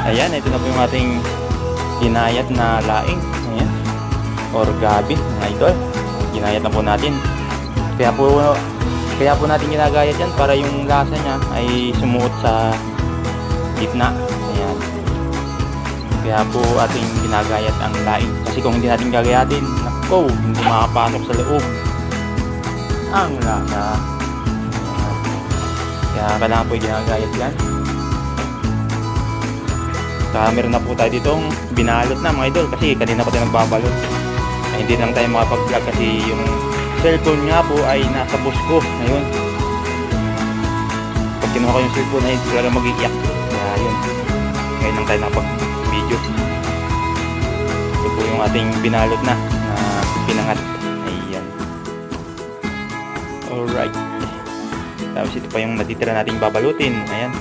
Ayan, ito na po yung ating ginayat na laing. Ayan. Or gabi, mga idol. Ginayat na po natin. Kaya po natin ginagayat yan para yung lasa niya ay sumuot sa gitna. Ayan. Kaya po ating ginagayat ang laing. Kasi kung hindi natin gagayatin, nako, hindi makapasok sa loob ang lasa. Ayan. Kaya kailangan po ginagayat yan. Saka meron na po tayo ditong binalot na mga idol kasi kanina pa tayo nagbabalot. Ay, hindi lang tayo makapag-vlog kasi yung cellphone nga po ay nasa bus ko ngayon. Pag kinuha ko yung cellphone ay siguro mag-iiyak. Kaya yun, ngayon lang tayo nakapag-video. Ito po yung ating binalot na pinangat. Ayan. Alright. Tapos ito pa yung natitira nating babalutin. Ayan.